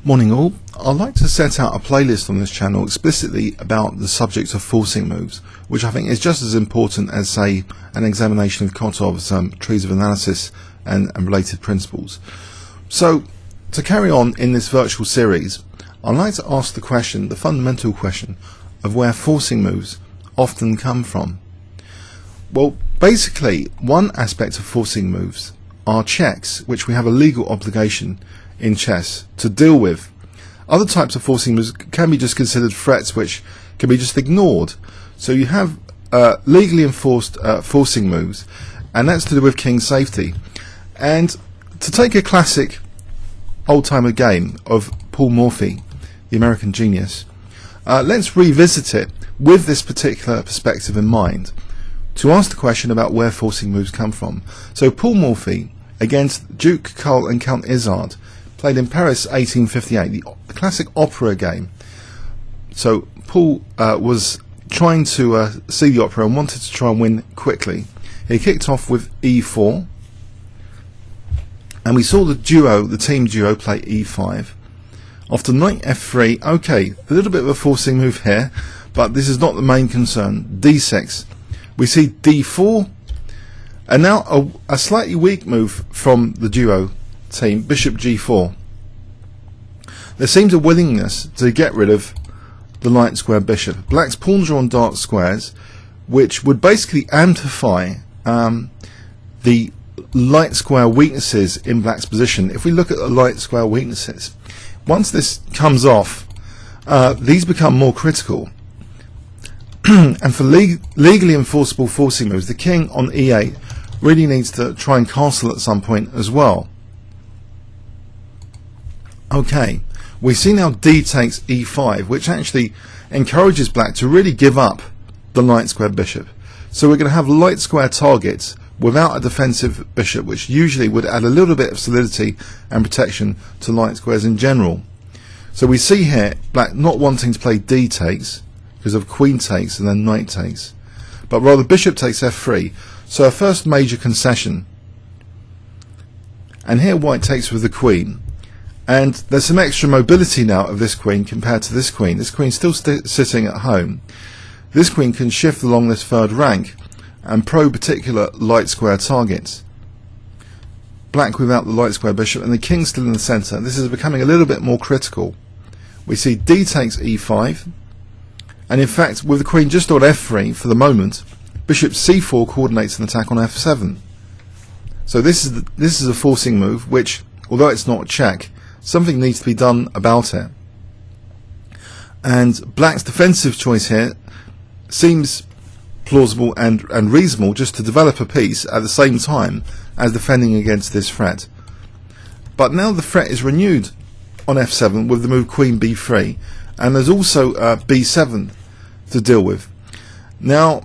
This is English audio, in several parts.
Morning all. I'd like to set out a playlist on this channel explicitly about the subject of forcing moves, which I think is just as important as, say, an examination of Kotov's trees of analysis and related principles. So, to carry on in this virtual series, I'd like to ask the fundamental question of where forcing moves often come from. Well, basically, one aspect of forcing moves are checks, which we have a legal obligation in chess to deal with. Other types of forcing moves can be just considered threats which can be just ignored. So you have legally enforced forcing moves, and that's to do with king safety. And to take a classic old-timer game of Paul Morphy, the American genius, let's revisit it with this particular perspective in mind to ask the question about where forcing moves come from. So Paul Morphy against Duke Karl and Count Isard, played in Paris 1858, the classic opera game. So Paul was trying to see the opera and wanted to try and win quickly. He kicked off with e4, and we saw the team duo play e5. After knight f3, okay, a little bit of a forcing move here, but this is not the main concern. d6, we see d4, and now a slightly weak move from the duo team, bishop g4. There seems a willingness to get rid of the light square bishop. Black's pawns are on dark squares, which would basically amplify the light square weaknesses in Black's position. If we look at the light square weaknesses, once this comes off, these become more critical. And for legally enforceable forcing moves, the king on e8 really needs to try and castle at some point as well. Okay, we see now d takes e5, which actually encourages Black to really give up the light square bishop. So we're going to have light square targets without a defensive bishop, which usually would add a little bit of solidity and protection to light squares in general. So we see here Black not wanting to play d takes because of queen takes and then knight takes, but rather bishop takes f3. So a first major concession. And here White takes with the queen. And there's some extra mobility now of this queen compared to this queen. This queen's still sitting at home. This queen can shift along this third rank and probe particular light square targets. Black without the light square bishop and the king still in the centre. This is becoming a little bit more critical. We see d takes e5. And in fact, with the queen just on f3 for the moment, bishop c4 coordinates an attack on f7. So this is a forcing move which, although it's not a check, something needs to be done about it. And Black's defensive choice here seems plausible and reasonable, just to develop a piece at the same time as defending against this threat. But now the threat is renewed on f7 with the move queen b3, and there's also b7 to deal with. Now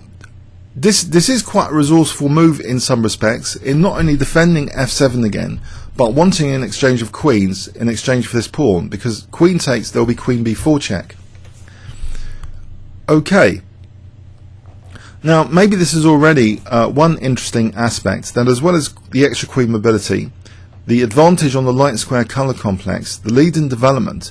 this is quite a resourceful move in some respects, in not only defending f7 again, but wanting an exchange of queens in exchange for this pawn, because queen takes, there will be queen b4 check. Okay, now maybe this is already one interesting aspect, that as well as the extra queen mobility, the advantage on the light square colour complex, the lead in development,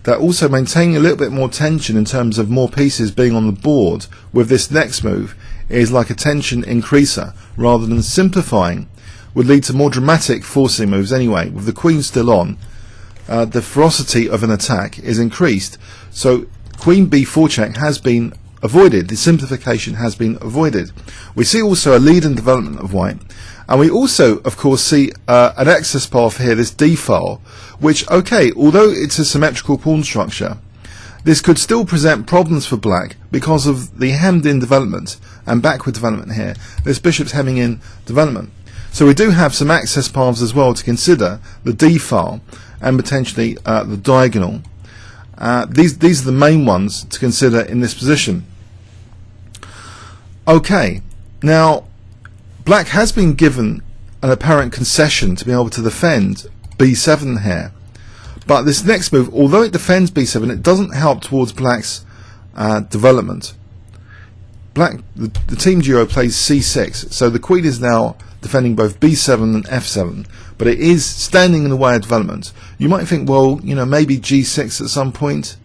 that also maintaining a little bit more tension in terms of more pieces being on the board with this next move is like a tension increaser rather than simplifying, would lead to more dramatic forcing moves anyway. With the queen still on, the ferocity of an attack is increased. So queen b4 check has been avoided, the simplification has been avoided. We see also a lead in development of White, and we also of course see an access path here, this d file, which, okay, although it's a symmetrical pawn structure, this could still present problems for Black because of the hemmed in development and backward development here, this bishop's hemming in development. So we do have some access paths as well to consider, the d file and potentially the diagonal. These are the main ones to consider in this position. Okay, now Black has been given an apparent concession to be able to defend b7 here, but this next move, although it defends b7, it doesn't help towards Black's development. the team duo plays c6, so the queen is now defending both b7 and f7, but it is standing in the way of development. You might think, well, you know, maybe g6 at some point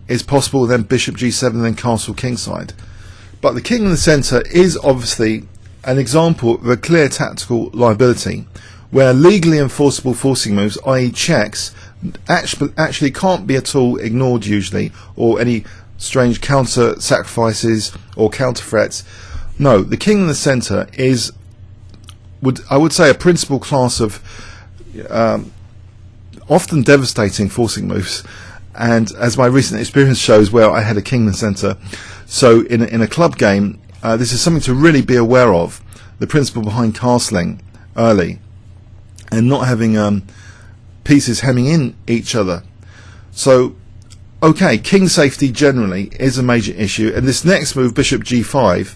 is possible, then bishop g7, then castle kingside. But the king in the centre is obviously an example of a clear tactical liability, where legally enforceable forcing moves, i.e. checks, actually can't be at all ignored usually, or any strange counter sacrifices or counter threats. No, the king in the centre is, I would say, a principal class of often devastating forcing moves. And as my recent experience shows, where I had a king in the centre, so in a club game, this is something to really be aware of. The principle behind castling early and not having pieces hemming in each other. So, okay, king safety generally is a major issue, and this next move, bishop g5,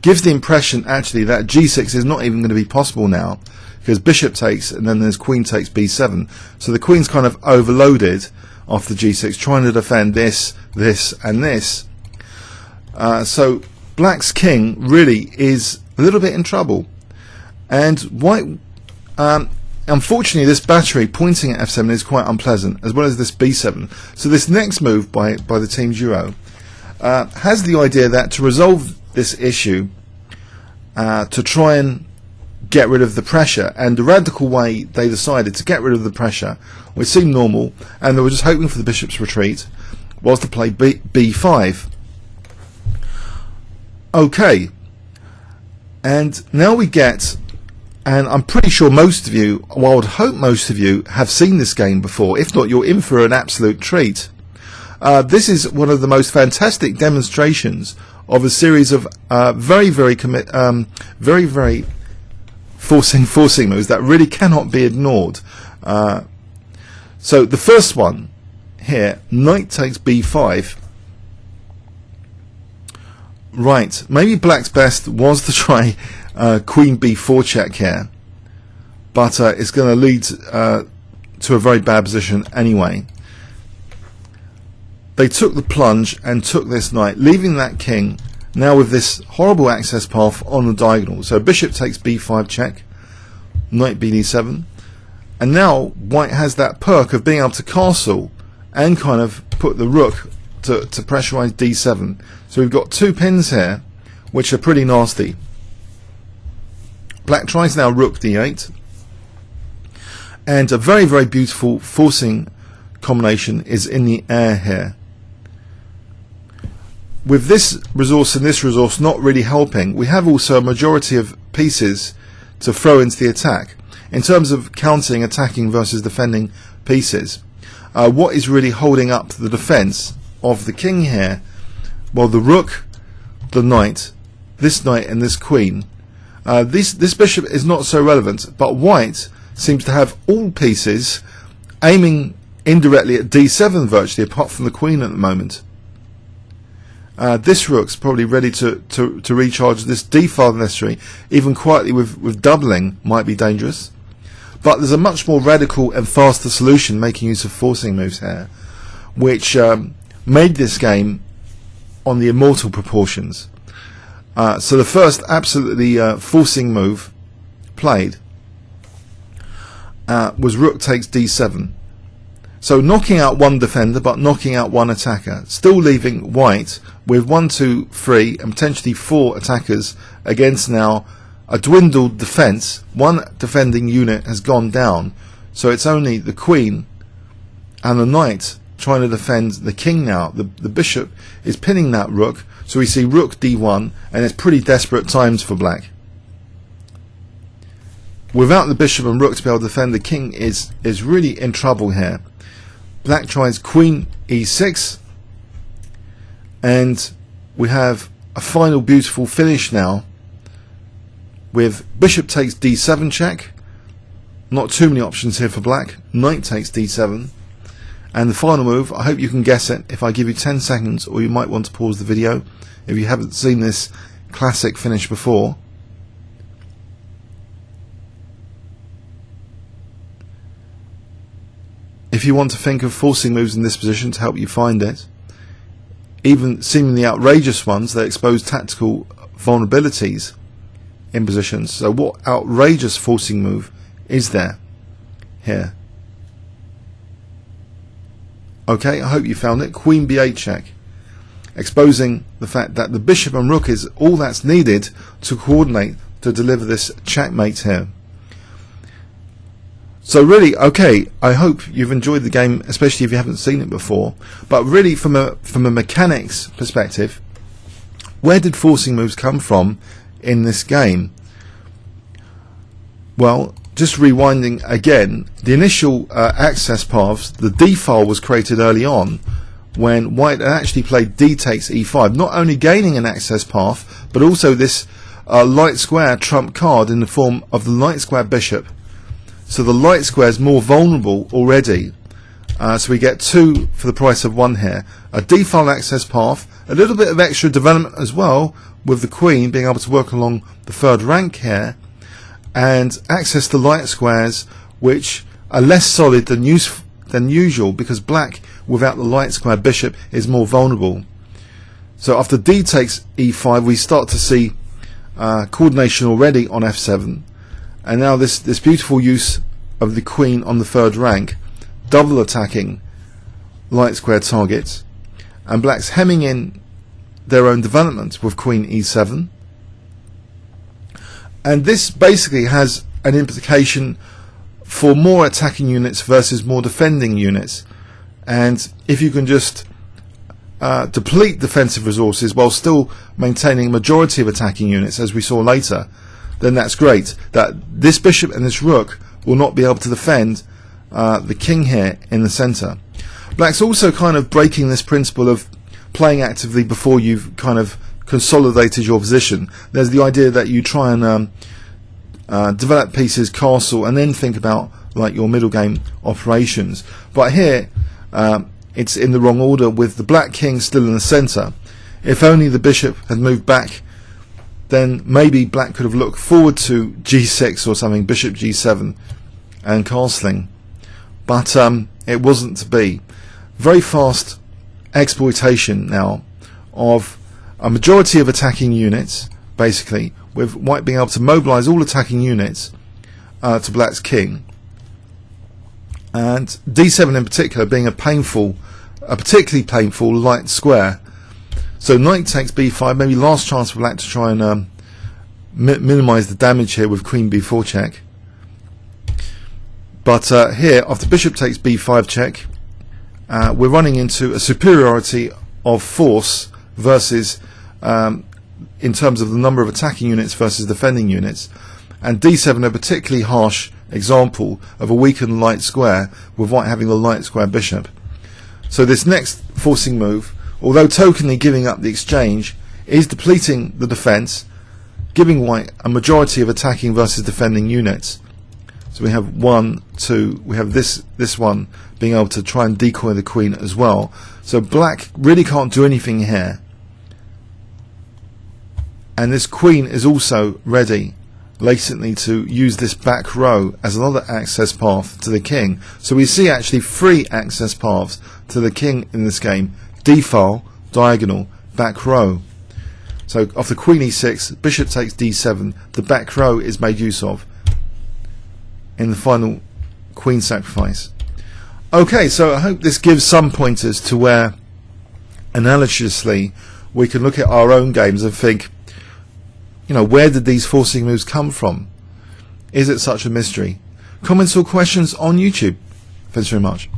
gives the impression actually that g6 is not even going to be possible now, because bishop takes and then there's queen takes b7. So the queen's kind of overloaded after g6, trying to defend this, this and this. So black's king really is a little bit in trouble, and white, unfortunately, this battery pointing at f7 is quite unpleasant, as well as this b7. So this next move by the team duo has the idea that to resolve this issue, to try and get rid of the pressure, and the radical way they decided to get rid of the pressure, which seemed normal, and they were just hoping for the bishop's retreat, was to play b5. Okay, and now we get, and I'm pretty sure most of you, well, I would hope most of you have seen this game before. If not, you're in for an absolute treat. This is one of the most fantastic demonstrations of a series of very forcing moves that really cannot be ignored. So the first one here, knight takes b5. Right, maybe black's best was to try queen b4 check here, but it's going to lead to a very bad position anyway. They took the plunge and took this knight, leaving that king now with this horrible access path on the diagonal. So bishop takes b5 check, knight bd7, and now white has that perk of being able to castle and kind of put the rook to pressurize d7. So we've got two pins here which are pretty nasty. Black tries now rook d8, and a very beautiful forcing combination is in the air here. With this resource and this resource not really helping, we have also a majority of pieces to throw into the attack. In terms of counting, attacking versus defending pieces, what is really holding up the defense of the king here? Well, the rook, the knight, this knight and this queen. This bishop is not so relevant, but white seems to have all pieces aiming indirectly at d7 virtually, apart from the queen at the moment. This rook's probably ready to recharge. This d5 necessary, even quietly with doubling, might be dangerous. But there's a much more radical and faster solution making use of forcing moves here, which made this game on the immortal proportions. So the first absolutely forcing move played was rook takes d7. So knocking out one defender but knocking out one attacker, still leaving white with 1, 2, 3 and potentially 4 attackers against now a dwindled defence. One defending unit has gone down, so it's only the queen and the knight trying to defend the king now. The bishop is pinning that rook, so we see rook d1, and it's pretty desperate times for black. Without the bishop and rook to be able to defend, the king is really in trouble here. Black tries queen e6, and we have a final beautiful finish now with bishop takes d7 check. Not too many options here for black. Knight takes d7, and the final move, I hope you can guess it if I give you 10 seconds, or you might want to pause the video if you haven't seen this classic finish before. If you want to think of forcing moves in this position to help you find it, even seemingly outrageous ones. They expose tactical vulnerabilities in positions. So what outrageous forcing move is there here? Okay, I hope you found it. Queen b8 check, exposing the fact that the bishop and rook is all that's needed to coordinate to deliver this checkmate here. So really, okay, I hope you've enjoyed the game, especially if you haven't seen it before. But really, from a mechanics perspective, where did forcing moves come from in this game? Well, just rewinding again, the initial access paths, the d file was created early on when white actually played d takes e5, not only gaining an access path, but also this light square trump card in the form of the light square bishop. So the light square is more vulnerable already. So we get 2 for the price of 1 here. A d file access path, a little bit of extra development as well, with the queen being able to work along the 3rd rank here, and access to light squares which are less solid than usual, because black without the light square bishop is more vulnerable. So after d takes e5, we start to see coordination already on f7, and now this beautiful use of the queen on the 3rd rank, double attacking light square targets, and black's hemming in their own development with queen e7. And this basically has an implication for more attacking units versus more defending units. And if you can just deplete defensive resources while still maintaining a majority of attacking units, as we saw later, then that's great. That this bishop and this rook will not be able to defend the king here in the centre. Black's also kind of breaking this principle of playing actively before you've kind of consolidated your position. There's the idea that you try and develop pieces, castle, and then think about like your middle game operations. But here it's in the wrong order, with the black king still in the centre. If only the bishop had moved back, then maybe black could have looked forward to g6 or something, bishop g7 and castling. But it wasn't to be. Very fast exploitation now of a majority of attacking units, basically, with white being able to mobilize all attacking units to black's king, and d7 in particular being a particularly painful light square. So knight takes b5, maybe last chance for black to try and minimize the damage here with queen b4 check. But here, after bishop takes b5 check, we're running into a superiority of force versus in terms of the number of attacking units versus defending units, and d7 a particularly harsh example of a weakened light square, with white having the light square bishop. So this next forcing move, although tokenly giving up the exchange, is depleting the defense, giving white a majority of attacking versus defending units. So we have 1, 2, we have this one being able to try and decoy the queen as well. So black really can't do anything here. And this queen is also ready latently to use this back row as another access path to the king. So we see actually 3 access paths to the king in this game: d-file, diagonal, back row. So after queen e6, bishop takes d7, the back row is made use of in the final queen sacrifice. Okay, so I hope this gives some pointers to where analogously we can look at our own games and think, you know, where did these forcing moves come from? Is it such a mystery? Comments or questions on YouTube? Thanks very much.